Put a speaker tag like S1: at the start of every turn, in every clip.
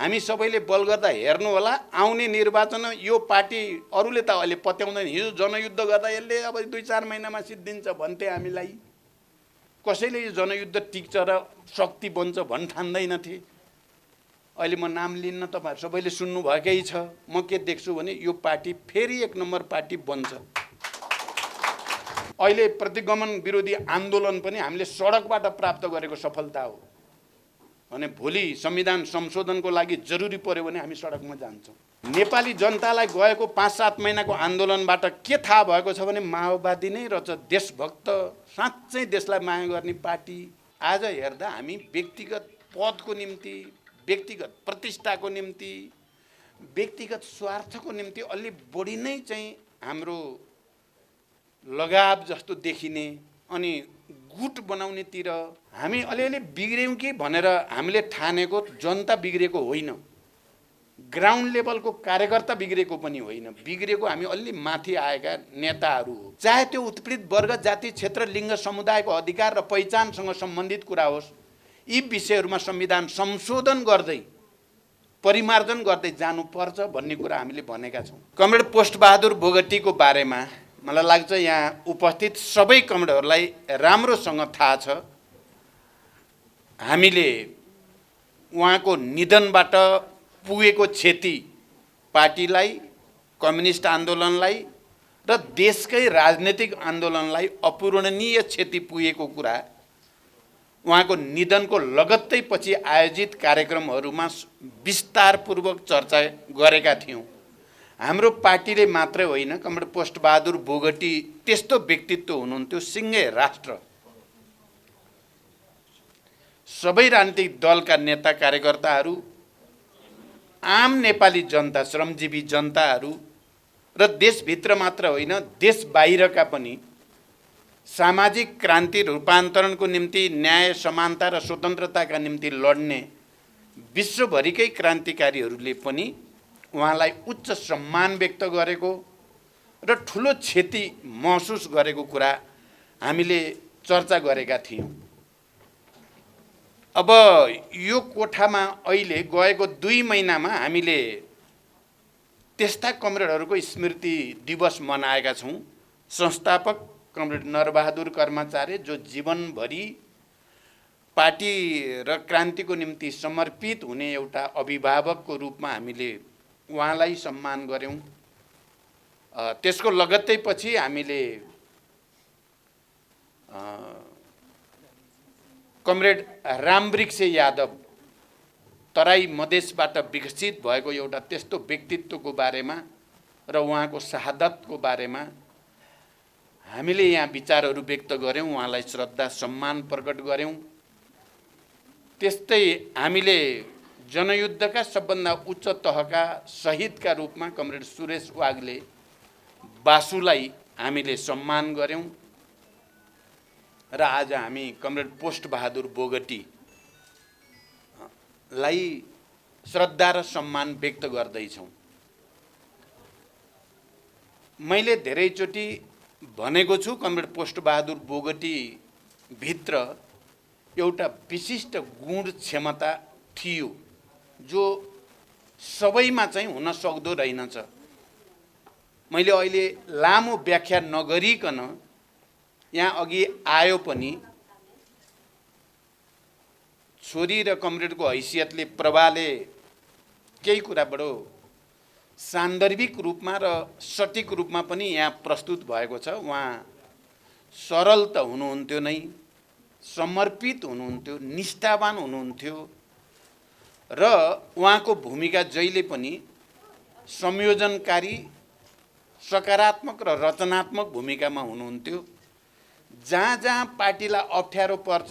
S1: हामी सबैले बल गर्दा हेर्नु होला आउने निर्वाचन यो पार्टी अरूले त अहिले पत्याउँदैन। हिजो जनयुद्ध गर्दा यसले अब 2-4 महिनामा सिद्धिन्छ भन्थे हामीलाई। कसैले यो जनयुद्ध टिक्छ र शक्ति बन्छ भन्न ठान्दैनथे। अहिले म नाम लिन्न, तपाईहरु सबैले सुन्नु भएकै छ। म के देख्छु भने यो पार्टी फेरि 1 नम्बर पार्टी बन्छ। अहिले प्रतिगमन विरोधी आन्दोलन पनि हामीले सडकबाट प्राप्त गरेको सफलता हो भने भोलि संविधान संशोधनको लागि जरुरी पर्यो भने हामी सडकमा जान्छौँ। नेपाली जनतालाई गएको 5-7 महिनाको आन्दोलनबाट के थाहा भएको छ भने माओवादी नै रहेछ देशभक्त, साँच्चै देशलाई माया गर्ने पार्टी। आज हेर्दा हामी व्यक्तिगत पदको निम्ति, व्यक्तिगत प्रतिष्ठाको निम्ति, व्यक्तिगत स्वार्थको निम्ति अलि बढी नै चाहिँ हाम्रो लगाव जस्तो देखिने अनि गुट बनाउनेतिर हामी अलिअलि बिग्र्यौँ कि भनेर हामीले ठानेको जनता बिग्रेको होइन, ग्राउन्ड लेभलको कार्यकर्ता बिग्रेको पनि होइन। बिग्रेको हामी अलि माथि आएका नेताहरू हो। चाहे त्यो उत्पीडित वर्ग, जाति, क्षेत्र, लिङ्ग, समुदायको अधिकार र पहिचानसँग सम्बन्धित कुरा होस्, यी विषयहरूमा संविधान संशोधन गर्दै परिमार्जन गर्दै जानुपर्छ भन्ने कुरा हामीले भनेका छौँ। कमरेड पोस्टबहादुर बोगटीको बारेमा मलाई लाग्छ यहाँ उपस्थित सबै कमरेडहरूलाई राम्रोसँग थाहा छ। हामीले उहाँको निधनबाट पुगेको क्षति पार्टीलाई, कम्युनिस्ट आन्दोलनलाई र देशकै राजनीतिक आन्दोलनलाई अपूरणीय क्षति पुगेको कुरा उहाँको निधनको लगत्तै पछि आयोजित कार्यक्रमहरूमा विस्तारपूर्वक चर्चा गरेका थियौँ। हाम्रो पार्टीले मात्रै होइन, कमरेड पोस्टबहादुर बोगटी त्यस्तो व्यक्तित्व हुनुहुन्थ्यो। सिङ्गै राष्ट्र, सबै राजनीतिक दलका नेता कार्यकर्ताहरू, आम नेपाली जनता, श्रमजीवी जनताहरू र देशभित्र मात्र होइन देश बाहिरका पनि सामाजिक क्रान्ति रूपान्तरणको निम्ति, न्याय, समानता र स्वतन्त्रताका निम्ति लड्ने विश्वभरिकै क्रान्तिकारीहरूले पनि उहाँलाई उच्च सम्मान व्यक्त गरेको र ठुलो क्षति महसुस गरेको कुरा हामीले चर्चा गरेका थियौँ। अब यो कोठामा अहिले गएको 2 महिनामा हामीले त्यस्ता कमरेडहरूको स्मृति दिवस मनाएका छौँ। संस्थापक कमरेड नरबहादुर कर्माचार्य, जो जीवनभरि पार्टी र क्रान्तिको निम्ति समर्पित हुने एउटा अभिभावकको रूपमा हामीले उहाँलाई सम्मान गर्यौँ। त्यसको लगत्तै पछि हामीले कमरेड रामवृक्ष यादव, तराई मधेसबाट विकसित भएको एउटा त्यस्तो व्यक्तित्वको बारेमा र उहाँको शहादतको बारेमा हामीले यहाँ विचारहरू व्यक्त गर्यौँ, उहाँलाई श्रद्धा सम्मान प्रकट गर्यौँ। त्यस्तै हामीले जनयुद्धका सबभन्दा उच्च तहका शहीदका रूपमा कमरेड सुरेश वाग्ले बासुलाई हामीले सम्मान गर्यौँ र आज हामी कमरेड पोस्टबहादुर बोगटीलाई श्रद्धा र सम्मान व्यक्त गर्दैछौँ। मैले धेरैचोटि भनेको छु, कमरेड पोस्टबहादुर बोगटी भित्र एउटा विशिष्ट गुण क्षमता थियो जो सबैमा चाहिँ हुन सक्दो रहेनछ। मैले अहिले लामो व्याख्या नगरिकन यहाँ अघि आयो पनि छोरी र कमरेडको हैसियतले प्रभाले केही कुरा बडो सान्दर्भिक रूपमा र सटिक रूपमा पनि यहाँ प्रस्तुत भएको छ। उहाँ सरल त हुनुहुन्थ्यो नै, समर्पित हुनुहुन्थ्यो, निष्ठावान हुनुहुन्थ्यो र उहाँको भूमिका जहिले पनि संयोजनकारी, सकारात्मक र रचनात्मक भूमिकामा हुनुहुन्थ्यो। जहाँ जहाँ पार्टीलाई अप्ठ्यारो पर्छ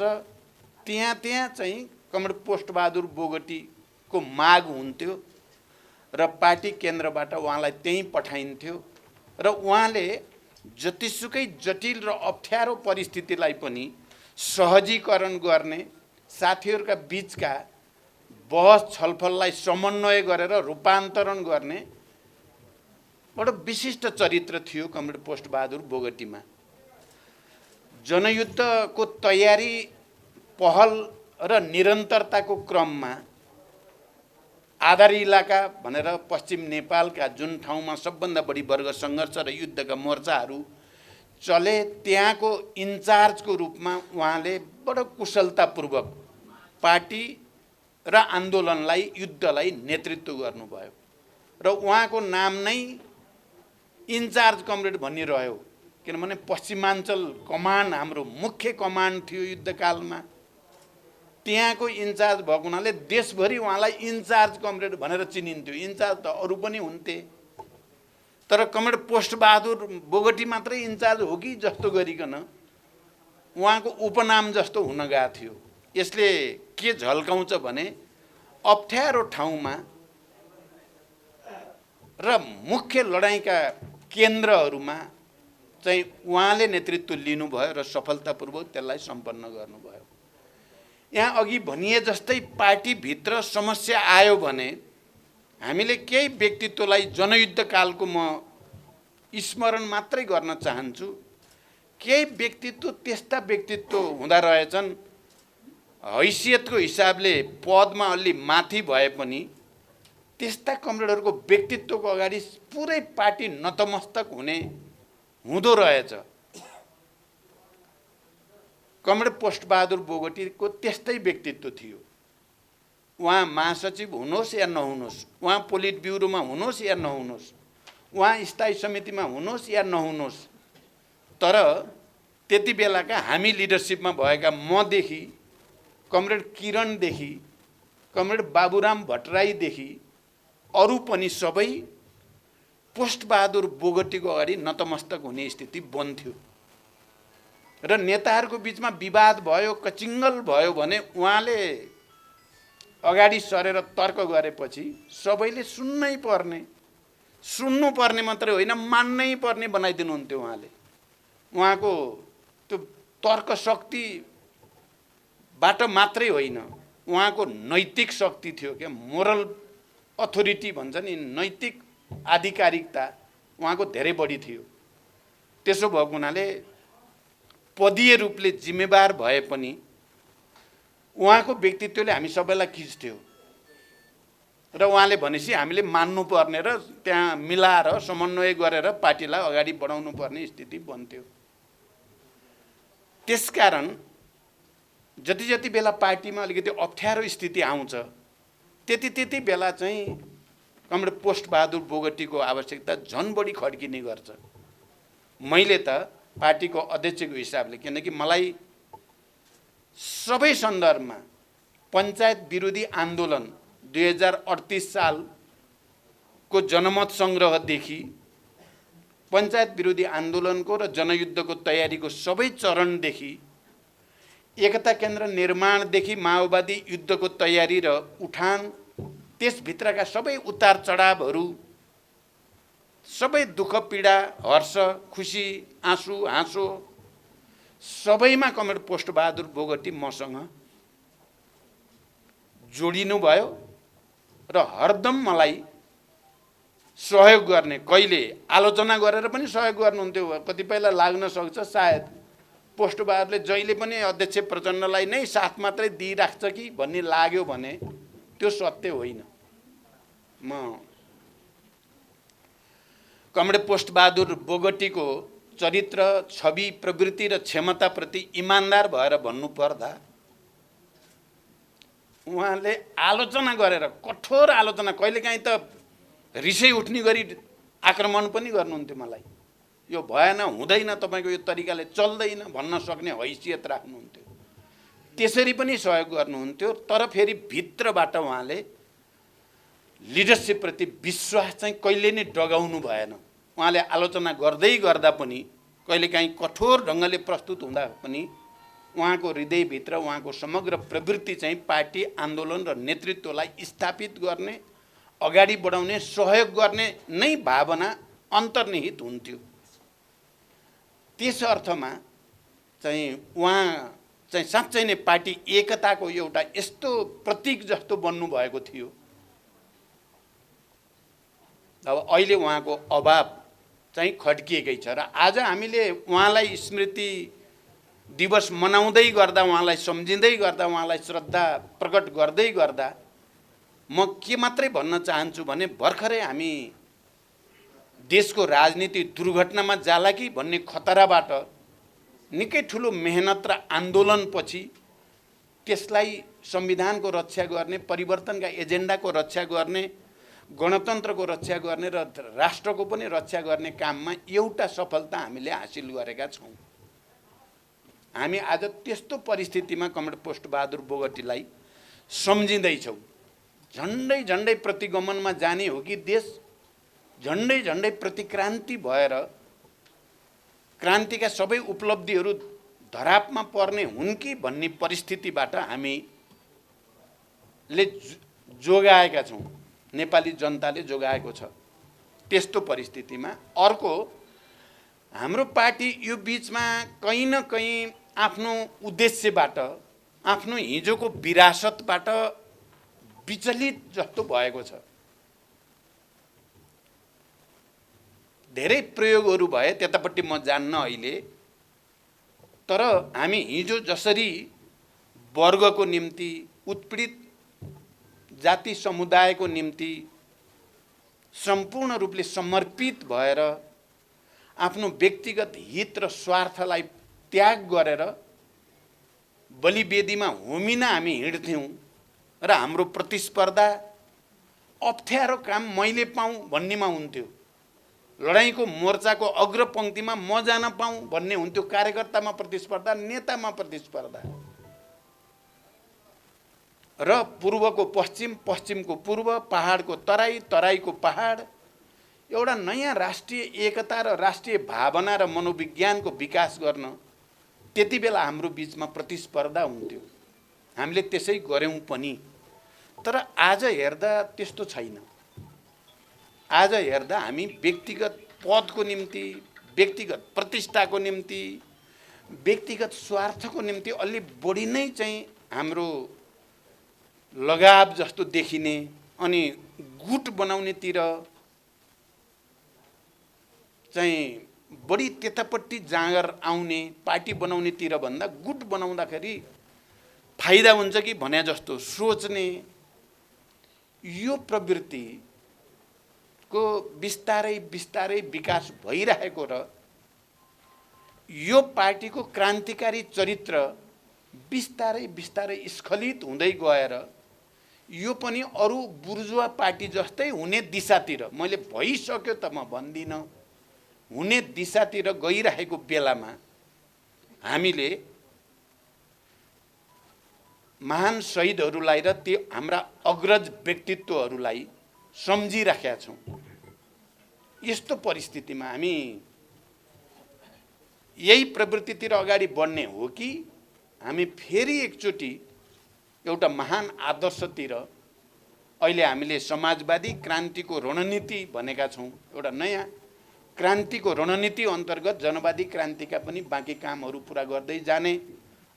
S1: त्यहाँ चाहिँ कमरेड पोस्टबहादुर बोगटीको माग हुन्थ्यो र पार्टी केन्द्रबाट उहाँलाई त्यहीँ पठाइन्थ्यो र उहाँले जतिसुकै जटिल र अप्ठ्यारो परिस्थितिलाई पनि सहजीकरण गर्ने, साथीहरूका बीचका बहस छलफललाई समन्वय गरेर रूपान्तरण गर्ने बडो विशिष्ट चरित्र थियो कमरेड पोस्टबहादुर बोगटीमा। जनयुद्धको तयारी, पहल र निरन्तरताको क्रममा आधार इलाका भनेर पश्चिम नेपालका जुन ठाउँमा सबभन्दा बढी वर्ग सङ्घर्ष र युद्धका मोर्चाहरू चले त्यहाँको इन्चार्जको रूपमा उहाँले बडो कुशलतापूर्वक पार्टी र आन्दोलनलाई युद्धलाई नेतृत्व गर्नुभयो र उहाँको नाम नै इन्चार्ज कमरेड भनिरह्यो। किनभने पश्चिमाञ्चल कमान्ड हाम्रो मुख्य कमान्ड थियो युद्धकालमा, त्यहाँको इन्चार्ज भएको हुनाले देशभरि उहाँलाई इन्चार्ज कमरेड भनेर चिनिन्थ्यो। इन्चार्ज त अरू पनि हुन्थे, तर कमरेड पोस्टबहादुर बोगटी मात्रै इन्चार्ज हो कि जस्तो गरिकन उहाँको उपनाम जस्तो हुन गएको थियो। यसले के झल्काउँछ भने अप्ठ्यारो ठाउँमा र मुख्य लडाइँका केन्द्रहरूमा चाहिँ उहाँले नेतृत्व लिनुभयो र सफलतापूर्वक त्यसलाई सम्पन्न गर्नुभयो। यहाँ अघि भनिए जस्तै पार्टीभित्र समस्या आयो भने हामीले केही व्यक्तित्वलाई जनयुद्धकालको म स्मरण मात्रै गर्न चाहन्छु। केही व्यक्तित्व त्यस्ता व्यक्तित्व हुँदा रहेछन् हैसियतको हिसाबले पदमा अलि माथि भए पनि त्यस्ता कमरेडहरूको व्यक्तित्वको अगाडि पुरै पार्टी नतमस्तक हुँदो रहेछ। कमरेड पोस्टबहादुर बोगटीको त्यस्तै व्यक्तित्व थियो। उहाँ महासचिव हुनुहोस् या नहुनुहोस्, उहाँ पोलिट ब्युरोमा हुनुहोस् या नहुनुहोस्, उहाँ स्थायी समितिमा हुनुहोस् या नहुनुहोस्, तर त्यति बेलाका हामी लिडरसिपमा भएका मदेखि कमरेड किरणदेखि कमरेड बाबुराम भट्टराईदेखि अरू पनि सबै पोस्टबहादुर बोगटीको अगाडि नतमस्तक हुने स्थिति बन्थ्यो र नेताहरूको बिचमा विवाद भयो, कचिङ्गल भयो भने उहाँले अगाडि सरेर तर्क गरेपछि सबैले सुन्नुपर्ने मात्रै होइन मान्नै पर्ने बनाइदिनुहुन्थ्यो उहाँले। उहाँको त्यो तर्क शक्तिबाट मात्रै होइन, उहाँको नैतिक शक्ति थियो क्या, मोरल अथोरिटी भन्छ नि, नैतिक आधिकारिकता उहाँको धेरै बढी थियो। त्यसो भएको हुनाले पदीय रूपले जिम्मेवार भए पनि उहाँको व्यक्तित्वले हामी सबैलाई खिच्थ्यो र उहाँले भनेपछि हामीले मान्नुपर्ने र त्यहाँ मिलाएर समन्वय गरेर पार्टीलाई अगाडि बढाउनु पर्ने स्थिति बन्थ्यो। त्यसकारण जति बेला पार्टीमा अलिकति अप्ठ्यारो स्थिति आउँछ त्यति बेला चाहिँ कमरेड पोस्टबहादुर बोगटीको आवश्यकता झन् बढी खड्किने गर्छ। मैले त पार्टीको अध्यक्षको हिसाबले, किनकि मलाई सबै सन्दर्भमा पञ्चायत विरोधी आन्दोलन 2038 सालको जनमत सङ्ग्रहदेखि पञ्चायत विरोधी आन्दोलनको र जनयुद्धको तयारीको सबै चरणदेखि एकता केन्द्र निर्माणदेखि माओवादी युद्धको तयारी र उठान, त्यसभित्रका सबै उतार चढावहरू, सबै दुःख पीडा, हर्ष खुसी, आँसु हाँसो सबैमा कमरेड पोस्टबहादुर बोगटी मसँग जोडिनुभयो र हरदम मलाई सहयोग गर्ने, कहिले आलोचना गरेर पनि सहयोग गर्नुहुन्थ्यो। कतिपयलाई लाग्न सक्छ सायद पोस्टबहादुरले जहिले पनि अध्यक्ष प्रचण्डलाई नै साथ मात्रै दिइराख्छ कि भन्ने लाग्यो भने त्यो सत्य होइन। म कमरेड पोस्टबहादुर बोगटीको चरित्र, छवि, प्रवृत्ति र क्षमताप्रति इमान्दार भएर भन्नुपर्दा उहाँले आलोचना गरेर, कठोर आलोचना, कहिलेकाहीँ त रिसै उठ्ने गरी आक्रमण पनि गर्नुहुन्थ्यो मलाई। यो भएन, हुँदैन, तपाईँको यो तरिकाले चल्दैन भन्न सक्ने हैसियत राख्नुहुन्थ्यो। त्यसरी पनि सहयोग गर्नुहुन्थ्यो। तर फेरि भित्रबाट उहाँले लिडरसिपप्रति विश्वास चाहिँ कहिले नै डगाउनु भएन। उहाँले आलोचना गर्दै गर्दा पनि, कहिलेकाहीँ कठोर ढङ्गले प्रस्तुत हुँदा पनि उहाँको हृदयभित्र उहाँको समग्र प्रवृत्ति चाहिँ पार्टी आन्दोलन र नेतृत्वलाई स्थापित गर्ने, अगाडि बढाउने, सहयोग गर्ने नै भावना अन्तर्निहित हुन्थ्यो। त्यस अर्थमा चाहिँ उहाँ चाहिँ साँच्चै नै पार्टी एकताको एउटा यस्तो प्रतीक जस्तो बन्नुभएको थियो। अब अहिले उहाँको अभाव चाहिँ खड्किएकै छ र आज हामीले उहाँलाई स्मृति दिवस मनाउँदै गर्दा, उहाँलाई सम्झिँदै गर्दा, उहाँलाई श्रद्धा प्रकट गर्दै गर्दा म के मात्रै भन्न चाहन्छु भने भर्खरै हामी देशको राजनीति दुर्घटनामा जाला कि भन्ने खतराबाट निकै ठुलो मेहनत र आन्दोलनपछि त्यसलाई संविधानको रक्षा गर्ने, परिवर्तनका एजेन्डाको रक्षा गर्ने, गणतन्त्रको रक्षा गर्ने र राष्ट्रको पनि रक्षा गर्ने काममा एउटा सफलता हामीले हासिल गरेका छौँ। हामी आज त्यस्तो परिस्थितिमा कमरेड पोस्टबहादुर बोगटीलाई सम्झिँदैछौँ। झन्डै झन्डै प्रतिगमनमा जाने हो कि देश, झन्डै झन्डै प्रतिक्रान्ति भएर क्रान्तिका सबै उपलब्धिहरू धरापमा पर्ने हुन् कि भन्ने परिस्थितिबाट हामीले जोगाएका छौँ, नेपाली जनताले जोगाएको छ। त्यस्तो परिस्थितिमा अर्को हाम्रो पार्टी यो बीचमा कहीँ न कहीँ आफ्नो उद्देश्यबाट, आफ्नो हिजोको विरासतबाट विचलित जस्तो भएको छ। धेरै प्रयोगहरू भए, त्यतापट्टि म जान्न अहिले, तर हामी हिजो जसरी वर्गको निम्ति, उत्पीडित जाति समुदायको निम्ति सम्पूर्ण रूपले समर्पित भएर आफ्नो व्यक्तिगत हित र स्वार्थलाई त्याग गरेर बलिवेदीमा होमिन हामी हिँड्थ्यौँ र हाम्रो प्रतिस्पर्धा अप्ठ्यारो काम मैले पाऊँ भन्नेमा हुन्थ्यो। लडाईँको मोर्चाको अग्रपङ्क्तिमा म जान पाऊँ भन्ने हुन्थ्यो। कार्यकर्तामा प्रतिस्पर्धा, नेतामा प्रतिस्पर्धा, र पूर्वको पश्चिम, पश्चिमको पूर्व, पहाडको तराई, तराईको पहाड, एउटा नयाँ राष्ट्रिय एकता र राष्ट्रिय भावना र मनोविज्ञानको विकास गर्न त्यति बेला हाम्रो बीचमा प्रतिस्पर्धा हुन्थ्यो। हामीले त्यसै गऱ्यौँ पनि। तर आज हेर्दा त्यस्तो छैन। आज हेर्दा हामी व्यक्तिगत पदको निम्ति, व्यक्तिगत प्रतिष्ठाको निम्ति, व्यक्तिगत स्वार्थको निम्ति अलि बढी नै चाहिँ हाम्रो लगाव जस्तो देखिने, अनि गुट बनाउनेतिर चाहिँ बढी त्यतापट्टि जाँगर आउने, पार्टी बनाउनेतिर भन्दा गुट बनाउँदाखेरि फाइदा हुन्छ कि भने जस्तो सोच्ने यो प्रवृत्तिको बिस्तारै बिस्तारै विकास भइरहेको र यो पार्टीको क्रान्तिकारी चरित्र बिस्तारै बिस्तारै स्खलित हुँदै गएर यो पनि अरू बुर्जुवा पार्टी जस्तै हुने दिशातिर, मैले भइसक्यो त म भन्दिनँ, हुने दिशातिर गइरहेको बेलामा हामीले महान शहीदहरूलाई र त्यो हाम्रा अग्रज व्यक्तित्वहरूलाई सम्झिराखेका छौँ। यस्तो परिस्थितिमा हामी यही प्रवृत्तितिर अगाडि बढ्ने हो कि हामी फेरि एकचोटि एउटा महान आदर्शतिर, अहिले हामीले समाजवादी क्रान्तिको रणनीति भनेका छौँ, एउटा नयाँ क्रान्तिको रणनीति अन्तर्गत जनवादी क्रान्तिका पनि बाँकी कामहरू पुरा गर्दै जाने,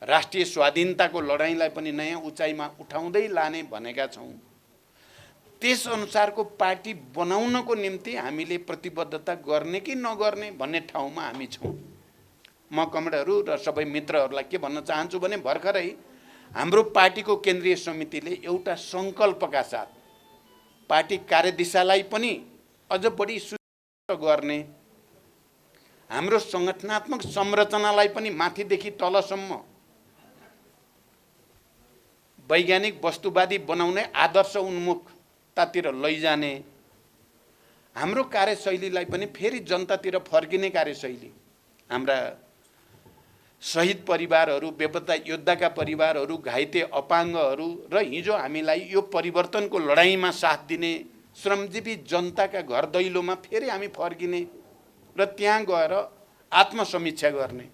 S1: राष्ट्रिय स्वाधीनताको लडाईँलाई पनि नयाँ उचाइमा उठाउँदै लाने भनेका छौँ। त्यसअनुसारको पार्टी बनाउनको निम्ति हामीले प्रतिबद्धता गर्ने कि नगर्ने भन्ने ठाउँमा हामी छौँ। म कमरेडहरू र सबै मित्रहरूलाई के भन्न चाहन्छु भने भर्खरै हाम्रो पार्टीको केन्द्रीय समितिले एउटा सङ्कल्पका साथ पार्टी कार्यदिशालाई पनि अझ बढी सुदृढ गर्ने, हाम्रो सङ्गठनात्मक संरचनालाई पनि माथिदेखि तलसम्म वैज्ञानिक वस्तुवादी बनाउने, आदर्श उन्मुखतातिर लैजाने, हाम्रो कार्यशैलीलाई पनि फेरि जनतातिर फर्किने कार्यशैली, हाम्रा शहीद परिवारहरू, बेपत्ता योद्धाका परिवारहरू, घाइते अपाङ्गहरू र हिजो हामीलाई यो परिवर्तनको लडाईँमा साथ दिने श्रमजीवी जनताका घर दैलोमा फेरि हामी फर्किने र त्यहाँ गएर आत्मसमीक्षा गर्ने।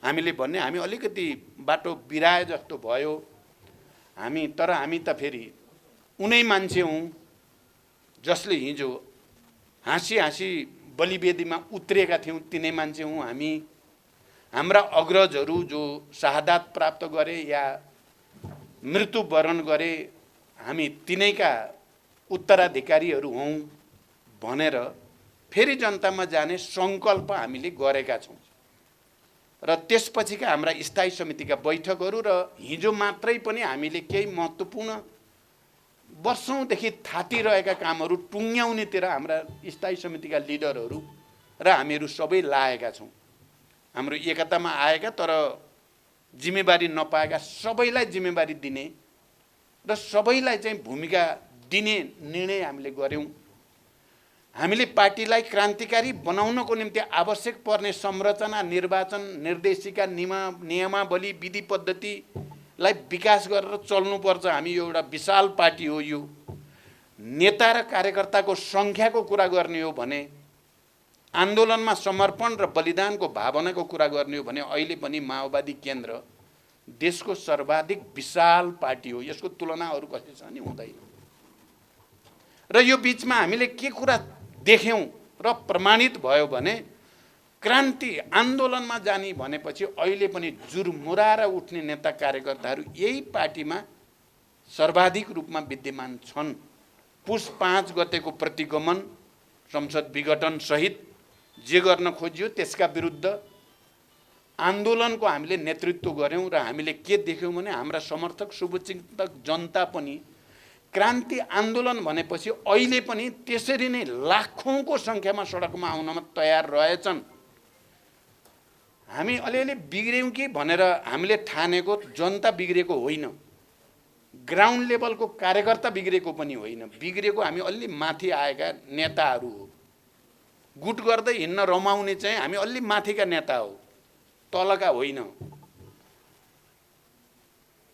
S1: हामीले भन्ने हामी अलिकति बाटो बिराए जस्तो भयो हामी, तर हामी त फेरि उनै मान्छे हौँ जसले हिजो हाँसी हाँसी बलिवेदीमा उत्रिएका थियौँ, तिनै मान्छे हौँ हामी। हाम्रा अग्रजहरू जो शहादत प्राप्त गरे या मृत्युवरण गरे, हामी तिनैका उत्तराधिकारीहरू हौँ भनेर फेरि जनतामा जाने सङ्कल्प हामीले गरेका छौँ। र त्यसपछिका हाम्रा स्थायी समितिका बैठकहरू र हिजो मात्रै पनि हामीले केही महत्त्वपूर्ण वर्षौँदेखि थातिरहेका कामहरू टुङ्ग्याउनेतिर हाम्रा स्थायी समितिका लिडरहरू र हामीहरू सबै लागेका छौँ। हाम्रो एकतामा आएका तर जिम्मेवारी नपाएका सबैलाई जिम्मेवारी दिने र सबैलाई चाहिँ भूमिका दिने निर्णय हामीले गऱ्यौँ। हामीले पार्टीलाई क्रान्तिकारी बनाउनको निम्ति आवश्यक पर्ने संरचना, निर्वाचन, निर्देशिका, नियमावली, विधि पद्धतिलाई विकास गरेर चल्नुपर्छ। हामी एउटा विशाल पार्टी हो। यो नेता र कार्यकर्ताको सङ्ख्याको कुरा गर्ने हो भने, आन्दोलनमा समर्पण र बलिदानको भावनाको कुरा गर्ने हो भने अहिले पनि माओवादी केन्द्र देशको सर्वाधिक विशाल पार्टी हो। यसको तुलना अरू कसैसँग नि हुँदैन। र यो बिचमा हामीले के कुरा देख्यौँ र प्रमाणित भयो भने क्रान्ति आन्दोलनमा जाने भनेपछि अहिले पनि जुरमुराएर उठ्ने नेता कार्यकर्ताहरू यही पार्टीमा सर्वाधिक रूपमा विद्यमान छन्। पुस 5 गतेको प्रतिगमन, संसद विघटन सहित जे गर्न खोजियो त्यसका विरुद्ध आन्दोलनको हामीले नेतृत्व गऱ्यौँ र हामीले के देख्यौँ भने हाम्रा समर्थक, शुभचिन्तक जनता पनि क्रान्ति आन्दोलन भनेपछि अहिले पनि त्यसरी नै लाखौँको सङ्ख्यामा सडकमा आउनमा तयार रहेछन्। हामी अलिअलि बिग्र्यौँ कि भनेर हामीले ठानेको जनता बिग्रेको होइन, ग्राउन्ड लेभलको कार्यकर्ता बिग्रेको पनि होइन। बिग्रेको हामी अलि माथि आएका नेताहरू हो। गुट गर्दै हिँड्न रमाउने चाहिँ हामी अलि माथिका नेता हो, तलका होइन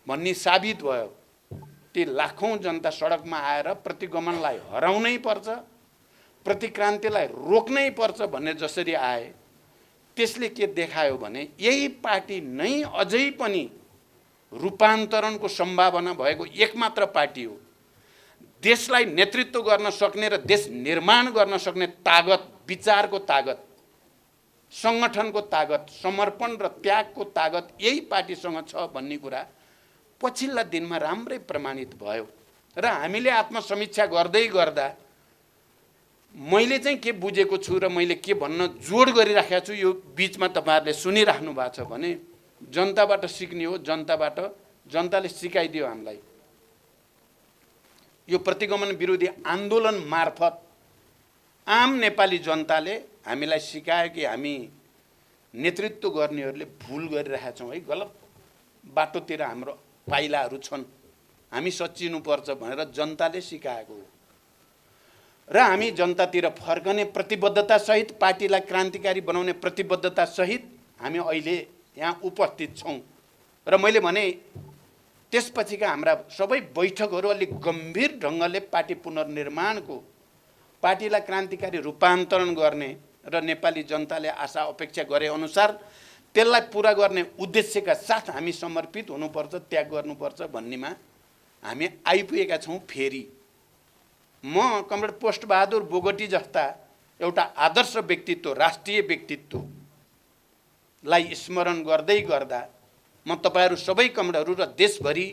S1: भन्ने साबित भयो। ती लाखौँ जनता सडकमा आएर प्रतिगमनलाई हराउनै पर्छ, प्रतिक्रान्तिलाई रोक्नै पर्छ भन्ने जसरी आए, त्यसले के देखायो भने यही पार्टी नै अझै पनि रूपान्तरणको सम्भावना भएको एकमात्र पार्टी हो। देशलाई नेतृत्व गर्न सक्ने र देश निर्माण गर्न सक्ने तागत, विचारको तागत, सङ्गठनको तागत, समर्पण र त्यागको तागत यही पार्टीसँग छ भन्ने कुरा पछिल्ला दिनमा राम्रै प्रमाणित भयो। र हामीले आत्मसमीक्षा गर्दै गर्दा मैले चाहिँ के बुझेको छु र मैले के भन्न जोड गरिराखेको छु यो बिचमा तपाईँहरूले सुनिराख्नु भएको छ भने जनताबाट सिक्ने हो। जनताले सिकाइदियो हामीलाई। यो प्रतिगमन विरोधी आन्दोलन मार्फत आम नेपाली जनताले हामीलाई सिकायो कि हामी नेतृत्व गर्नेहरूले भुल गरिरहेका छौँ है, गलत बाटोतिर हाम्रो पाइलाहरू छन्, हामी सच्चिनुपर्छ भनेर जनताले सिकाएको हो। र हामी जनतातिर फर्कने प्रतिबद्धतासहित, पार्टीलाई क्रान्तिकारी बनाउने प्रतिबद्धतासहित हामी अहिले यहाँ उपस्थित छौँ। र मैले भने त्यसपछिका हाम्रा सबै बैठकहरू अलिक गम्भीर ढङ्गले पार्टी पुनर्निर्माणको, पार्टीलाई क्रान्तिकारी रूपान्तरण गर्ने र नेपाली जनताले आशा अपेक्षा गरे अनुसार त्यसलाई पुरा गर्ने उद्देश्यका साथ हामी समर्पित हुनुपर्छ, त्याग गर्नुपर्छ भन्नेमा हामी आइपुगेका छौँ। फेरि म कमरेड पोस्टबहादुर बोगटी जस्ता एउटा आदर्श व्यक्तित्व, राष्ट्रिय व्यक्तित्वलाई स्मरण गर्दै गर्दा म तपाईँहरू सबै कमरेडहरू र देशभरि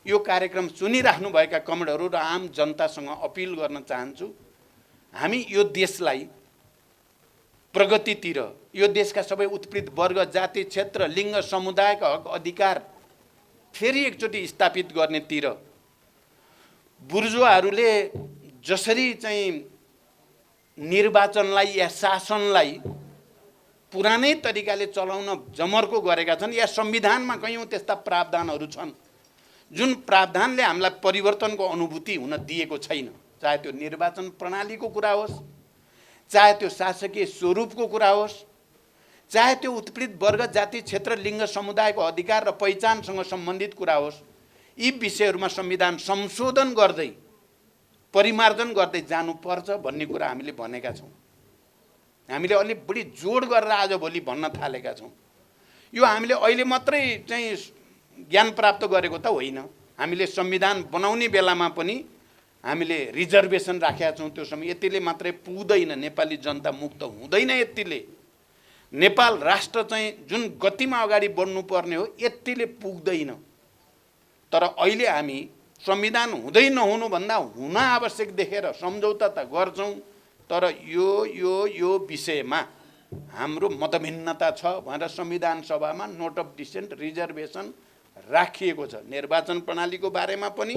S1: यो कार्यक्रम सुनिराख्नुभएका कमरेडहरू र आम जनतासँग अपिल गर्न चाहन्छु। हामी यो देशलाई प्रगतितिर, यो देशका सबै उत्पीडित वर्ग, जाति, क्षेत्र, लिङ्ग, समुदायका हक अधिकार फेरि एकचोटि स्थापित गर्नेतिर, बुर्जुवाहरूले जसरी चाहिँ निर्वाचनलाई या शासनलाई पुरानै तरिकाले चलाउन जमर्को गरेका छन्, या संविधानमा कयौँ त्यस्ता प्रावधानहरू छन् जुन प्रावधानले हामीलाई परिवर्तनको अनुभूति हुन दिएको छैन। चाहे त्यो निर्वाचन प्रणालीको कुरा होस्, चाहे त्यो शासकीय स्वरूपको कुरा होस्, चाहे त्यो उत्पीडित वर्ग, जाति, क्षेत्र, लिङ्ग, समुदायको अधिकार र पहिचानसँग सम्बन्धित कुरा होस्, यी विषयहरूमा संविधान संशोधन गर्दै, परिमार्जन गर्दै जानुपर्छ भन्ने कुरा हामीले भनेका छौँ। हामीले अलिक बढी जोड गरेर आजभोलि भन्न थालेका छौँ। यो हामीले अहिले मात्रै चाहिँ ज्ञान प्राप्त गरेको त होइन। हामीले संविधान बनाउने बेलामा पनि हामीले रिजर्भेसन राखेका छौँ। त्यो समय यतिले मात्रै पुग्दैन, नेपाली जनता मुक्त हुँदैन यतिले। नेपाल राष्ट्र चाहिँ जुन गतिमा अगाडि बढ्नुपर्ने हो यतिले पुग्दैन। तर अहिले हामी संविधान हुँदै नहुनुभन्दा हुन आवश्यक देखेर सम्झौता त गर्छौँ, तर यो विषयमा हाम्रो मतभिन्नता छ भनेर संविधान सभामा नोट अफ डिसेन्ट, रिजर्भेसन राखिएको छ। निर्वाचन प्रणालीको बारेमा पनि,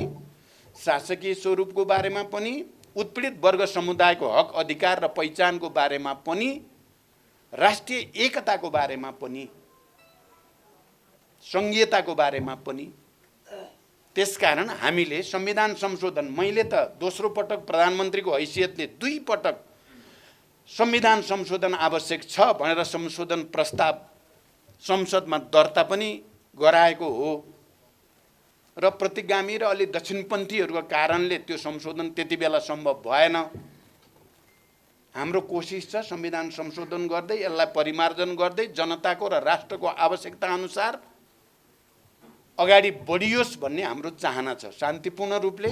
S1: शासकीय स्वरूपको बारेमा पनि, उत्पीडित वर्ग समुदायको हक अधिकार र पहिचानको बारेमा पनि, राष्ट्रिय एकताको बारेमा पनि, संघीयताको बारेमा पनि। त्यसकारण हामीले संविधान संशोधन, मैले त दोस्रो पटक प्रधानमन्त्रीको हैसियतले 2 पटक संविधान संशोधन आवश्यक छ भनेर संशोधन प्रस्ताव संसदमा दर्ता पनि गराएको हो र प्रतिगामी र अलि दक्षिणपन्थीहरूको कारणले त्यो संशोधन त्यति बेला सम्भव भएन। हाम्रो कोसिस छ संविधान संशोधन गर्दै यसलाई परिमार्जन गर्दै जनताको र राष्ट्रको आवश्यकता अनुसार अगाडि बढियोस् भन्ने हाम्रो चाहना छ। शान्तिपूर्ण रूपले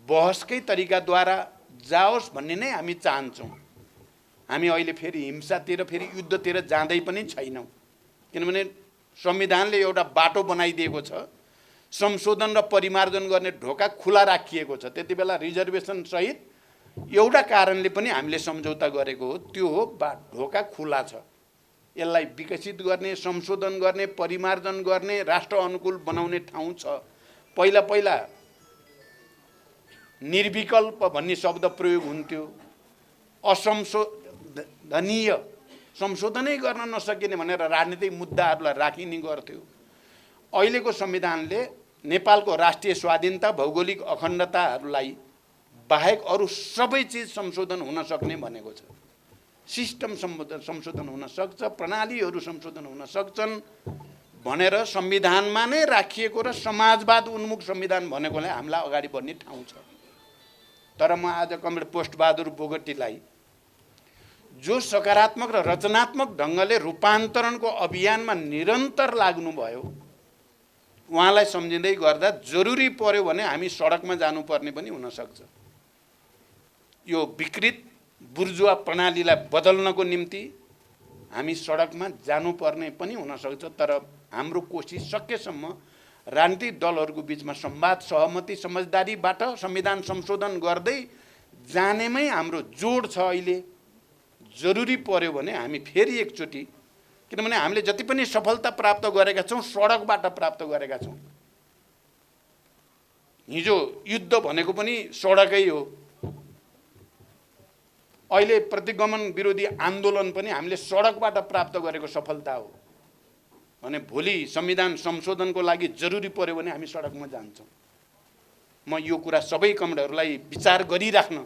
S1: बहसकै तरिकाद्वारा जाओस् भन्ने नै हामी चाहन्छौँ। हामी अहिले फेरि हिंसातिर, फेरि युद्धतिर जाँदै पनि छैनौँ, किनभने संविधानले एउटा बाटो बनाइदिएको छ। संशोधन र परिमार्जन गर्ने ढोका खुला राखिएको छ। त्यति बेला रिजर्भेसन सहित एउटा कारणले पनि हामीले सम्झौता गरेको हो, त्यो हो ढोका खुला छ। यसलाई विकसित गर्ने, संशोधन गर्ने, परिमार्जन गर्ने, राष्ट्र अनुकूल बनाउने ठाउँ छ। पहिला पहिला निर्विकल्प भन्ने शब्द प्रयोग हुन्थ्यो, असंशोधनीय, संशोधनै गर्न नसकिने भनेर राजनीतिक मुद्दाहरूलाई राखिने गर्थ्यो। अहिलेको संविधानले नेपालको राष्ट्रिय स्वाधीनता, भौगोलिक अखण्डताहरूलाई बाहेक अरू सबै चिज संशोधन हुन सक्ने भनेको छ। सिस्टम संशोधन हुन सक्छ, प्रणालीहरू संशोधन हुन सक्छन् भनेर संविधानमा नै राखिएको र समाजवाद उन्मुख संविधान भनेकोले हामीलाई अगाडि बढ्ने ठाउँ छ। तर म आज कमरेड पोस्टबहादुर बोगटीलाई जो सकारात्मक र रचनात्मक ढङ्गले रूपान्तरणको अभियानमा निरन्तर लाग्नुभयो, उहाँलाई सम्झिँदै गर्दा जरुरी पर्यो भने हामी सडकमा जानुपर्ने पनि हुनसक्छ। यो विकृत बुर्जुवा प्रणालीलाई बदल्नको निम्ति हामी सडकमा जानुपर्ने पनि हुनसक्छ। तर हाम्रो कोसिस सकेसम्म राजनीतिक दलहरूको बिचमा संवाद, सहमति, समझदारीबाट संविधान संशोधन गर्दै जानेमै हाम्रो जोड छ। अहिले जरुरी पर्यो भने हामी फेरि एकचोटि, किनभने हामीले जति पनि सफलता प्राप्त गरेका छौँ सडकबाट प्राप्त गरेका छौँ। हिजो युद्ध भनेको पनि सडकै हो। अहिले प्रतिगमन विरोधी आन्दोलन पनि हामीले सडकबाट प्राप्त गरेको सफलता हो भने भोलि संविधान संशोधनको लागि जरुरी पर्यो भने हामी सडकमा जान्छौँ। म यो कुरा सबै कमरेडहरूलाई विचार गरिराख्न,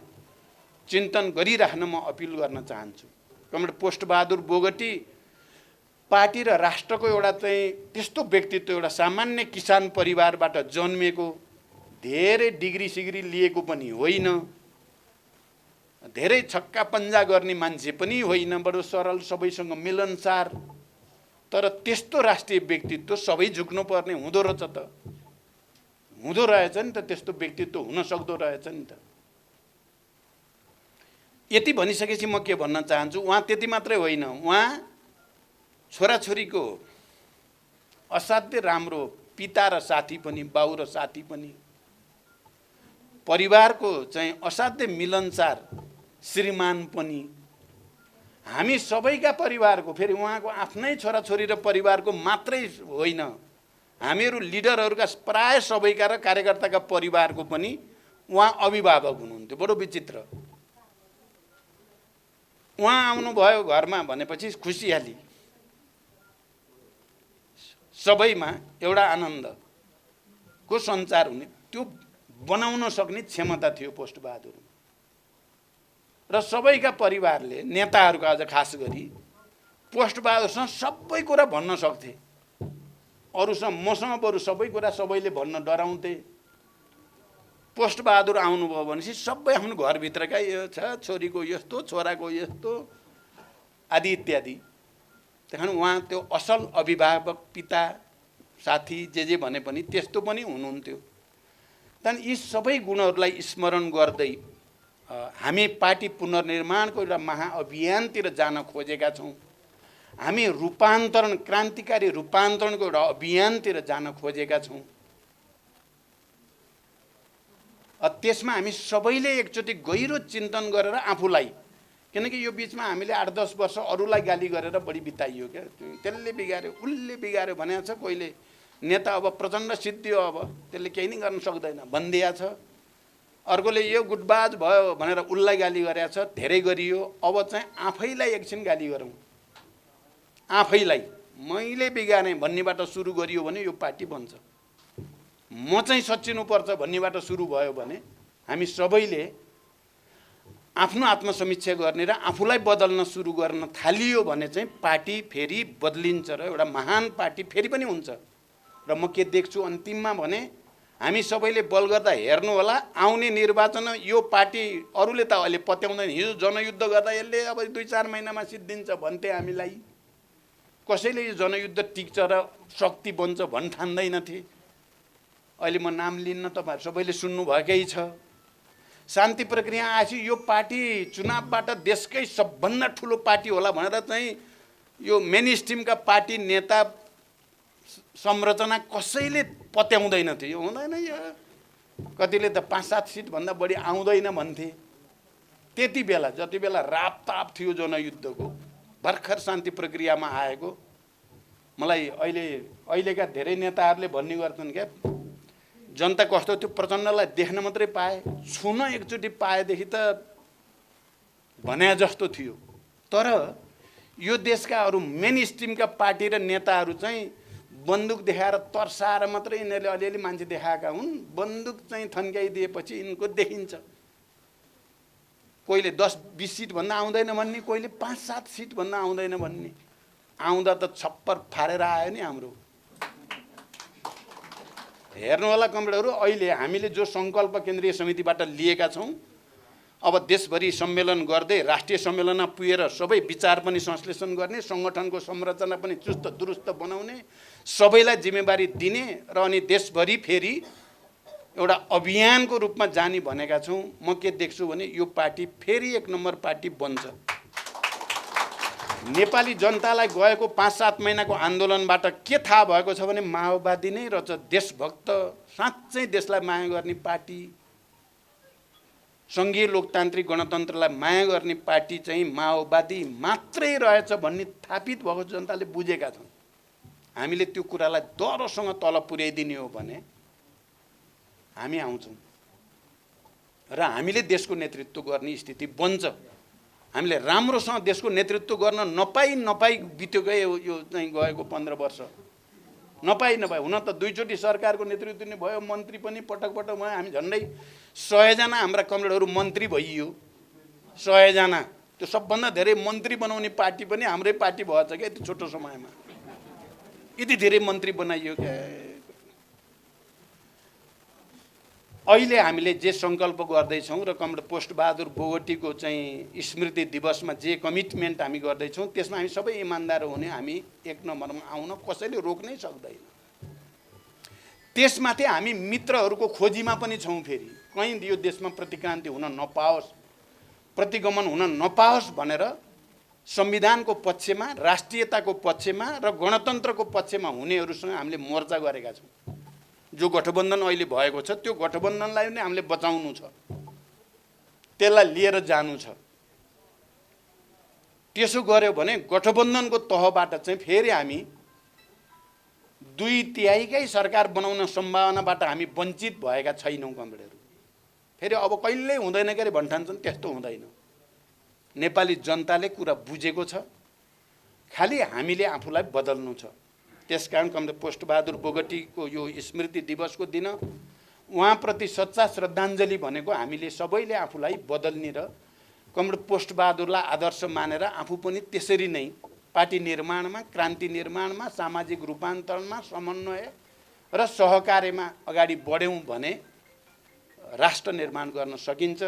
S1: चिन्तन गरिराख्न म अपिल गर्न चाहन्छु। कमरेड पोस्टबहादुर बोगटी पार्टी र राष्ट्रको एउटा चाहिँ त्यस्तो व्यक्तित्व, एउटा सामान्य किसान परिवारबाट जन्मेको, धेरै डिग्री सिग्री लिएको पनि होइन, धेरै छक्का पन्जा गर्ने मान्छे पनि होइन, बडो सरल, सबैसँग मिलनसार। तर त्यस्तो राष्ट्रिय व्यक्तित्व सबै झुक्नु पर्ने हुँदो रहेछ त, हुँदो रहेछ नि त, त्यस्तो व्यक्तित्व हुन सक्दो रहेछ नि त। यति भनिसकेपछि म के भन्न चाहन्छु, उहाँ त्यति मात्रै होइन, उहाँ छोराछोरीको असाध्य राम्रो पिता र साथी पनि, बाउ र साथी पनि, परिवारको चाहिँ असाध्य मिलनसार श्रीमान पनि। हामी सबैका परिवारको, फेरि उहाँको आफ्नै छोराछोरी र परिवारको मात्रै होइन, हामीहरू लिडरहरूका प्राय सबैका र कार्यकर्ताका परिवारको पनि उहाँ अभिभावक हुनुहुन्थ्यो। बडो विचित्र। उहाँ आउनुभयो घरमा भनेपछि खुसियाली, सबैमा एउटा आनन्दको सञ्चार हुने, त्यो बनाउन सक्ने क्षमता थियो पोस्टबहादुर। र सबैका परिवारले, नेताहरूको आज खास गरी पोस्टबहादुरसँग सबै कुरा भन्न सक्थे। अरूसँग, मसँग बरु सबै कुरा सबैले भन्न डराउँथे। पोस्टबहादुर आउनुभयो भनेपछि सबै आफ्नो घरभित्रका यो छ, छोरीको यस्तो, छोराको यस्तो आदि इत्यादि। त्यही कारण उहाँ त्यो असल अभिभावक, पिता, साथी, जे भने पनि त्यस्तो पनि हुनुहुन्थ्यो। त्यहाँदेखि यी सबै गुणहरूलाई स्मरण गर्दै हामी पार्टी पुनर्निर्माणको एउटा महाअभियानतिर जान खोजेका छौँ। हामी रूपान्तरण, क्रान्तिकारी रूपान्तरणको एउटा अभियानतिर जान खोजेका छौँ। त्यसमा हामी सबैले एकचोटि गहिरो चिन्तन गरेर आफूलाई, किनकि यो बिचमा हामीले 8-10 वर्ष अरूलाई गाली गरेर बढी बिताइयो क्या, त्यसले बिगार्यो, उसले बिगार्यो भनेको छ, कोहीले नेता अब प्रचण्ड सिद्धियो, अब त्यसले केही नै गर्न सक्दैन भनिदिया छ। अर्कोले यो गुटबाज भयो भनेर उसलाई गाली गरेको छ, धेरै गरियो। अब चाहिँ आफैलाई एकछिन गाली गरौँ, आफैलाई मैले बिगारेँ भन्नेबाट सुरु गरियो भने यो पार्टी बन्छ। म चाहिँ सच्चिनुपर्छ भन्नेबाट सुरु भयो भने हामी सबैले आफ्नो आत्मसमीक्षा गर्ने र आफूलाई बदल्न सुरु गर्न थालियो भने चाहिँ पार्टी फेरि बदलिन्छ र एउटा महान पार्टी फेरि पनि हुन्छ। र म के देख्छु अन्तिममा भने हामी सबैले बल गर्दा हेर्नु होला, आउने निर्वाचन यो पार्टी अरूले त अहिले पत्याउँदैन। हिजो जनयुद्ध गर्दा यसले अब 2-4 महिनामा सिद्धिन्छ भन्थे हामीलाई। कसैले यो जनयुद्ध टिक्छ र शक्ति बन्छ भन्न ठान्दैनथे। अहिले म नाम लिन्न, तपाईँहरू सबैले सुन्नुभएकै छ। शान्ति प्रक्रिया आएपछि यो पार्टी चुनावबाट देशकै सबभन्दा ठुलो पार्टी होला भनेर चाहिँ यो मेन स्ट्रिमका पार्टी नेता संरचना कसैले पत्याउँदैन थियो। यो हुँदैन, यो कतिले त 5-7 सिटभन्दा बढी आउँदैन भन्थे। त्यति बेला जति बेला रापताप थियो जनयुद्धको, भर्खर शान्ति प्रक्रियामा आएको। मलाई अहिलेका धेरै नेताहरूले भन्ने गर्छन् क्या, जनता कस्तो थियो प्रचण्डलाई देख्न मात्रै पाए, छुन एकचोटि पाएदेखि त भने जस्तो थियो। तर यो देशका अरू मेन स्ट्रिमका पार्टी र नेताहरू चाहिँ बन्दुक देखाएर तर्साएर मात्रै यिनीहरूले अलिअलि मान्छे देखाएका हुन्। बन्दुक चाहिँ थन्काइदिएपछि यिनको देखिन्छ। कोहीले 10-20 सिटभन्दा आउँदैन भन्ने, कोहीले 5-7 सिटभन्दा आउँदैन भन्ने। आउँदा त छप्पर फारेर आयो नि हाम्रो। हेर्नु होला कमरेडहरू, अहिले हामीले जो सङ्कल्प केन्द्रीय समितिबाट लिएका छौँ, अब देशभरि सम्मेलन गर्दै राष्ट्रिय सम्मेलनमा पुगेर सबै विचार पनि संश्लेषण गर्ने, सङ्गठनको संरचना पनि चुस्त दुरुस्त बनाउने, सबैलाई जिम्मेवारी दिने र अनि देशभरि फेरि एउटा अभियानको रूपमा जाने भनेका छौँ। म के देख्छु भने यो पार्टी फेरि 1 नम्बर पार्टी बन्छ। नेपाली जनतालाई गएको 5-7 महिनाको आन्दोलनबाट के थाहा भएको छ भने माओवादी नै रहेछ देशभक्त, साँच्चै देशलाई माया गर्ने पार्टी, सङ्घीय लोकतान्त्रिक गणतन्त्रलाई माया गर्ने पार्टी चाहिँ माओवादी मात्रै रहेछ भन्ने थापित भएको जनताले बुझेका छन्। हामीले त्यो कुरालाई डरोसँग तल पुर्याइदिने हो भने हामी आउँछौँ र हामीले देशको नेतृत्व गर्ने स्थिति बन्छ। हामीले राम्रोसँग देशको नेतृत्व गर्न नपाई बित्यो गयो यो चाहिँ गएको 15 वर्ष। नपाई हुन त 2 चोटि सरकारको नेतृत्व नै भयो, मन्त्री पनि पटक भयो। हामी झन्डै 100 जना हाम्रा कमरेडहरू मन्त्री भइयो। 100 जना, त्यो सबभन्दा धेरै मन्त्री बनाउने पार्टी पनि हाम्रै पार्टी भएछ क्या यति छोटो समयमा। यति धेरै मन्त्री बनाइयो क्या। अहिले हामीले जे सङ्कल्प गर्दैछौँ र कमरेड पोस्टबहादुर बोगटीको चाहिँ स्मृति दिवसमा जे कमिटमेन्ट हामी गर्दैछौँ, त्यसमा हामी सबै इमान्दार हुने, हामी 1 नम्बरमा आउन कसैले रोक्नै सक्दैन। त्यसमाथि हामी मित्रहरूको खोजीमा पनि छौँ। फेरि कहीँ यो देशमा प्रतिक्रान्ति हुन नपाओस्, प्रतिगमन हुन नपाओस् भनेर संविधानको पक्षमा, राष्ट्रियताको पक्षमा र गणतन्त्रको पक्षमा हुनेहरूसँग हामीले मोर्चा गरेका छौँ। जो गठबन्धन अहिले भएको छ त्यो गठबन्धनलाई नै हामीले बचाउनु छ, त्यसलाई लिएर जानु छ। त्यसो गर्यो भने गठबन्धनको तहबाट चाहिँ फेरि हामी 2/3 सरकार बनाउन सम्भावनाबाट हामी वञ्चित भएका छैनौँ कमरेडहरू। फेरि अब कहिल्यै हुँदैन के अरे भन्ठान्छन्, त्यस्तो हुँदैन। नेपाली जनताले कुरा बुझेको छ, खालि हामीले आफूलाई बदल्नु छ। त्यसकारण कमरेड पोस्टबहादुर बोगटीको यो स्मृति दिवसको दिन उहाँप्रति सच्चा श्रद्धाञ्जली भनेको हामीले सबैले आफूलाई बदल्ने र कमरेड पोस्टबहादुरलाई आदर्श मानेर आफू पनि त्यसरी नै पार्टी निर्माणमा, क्रान्ति निर्माणमा, सामाजिक रूपान्तरणमा, समन्वय र सहकार्यमा अगाडि बढ्यौँ भने राष्ट्र निर्माण गर्न सकिन्छ।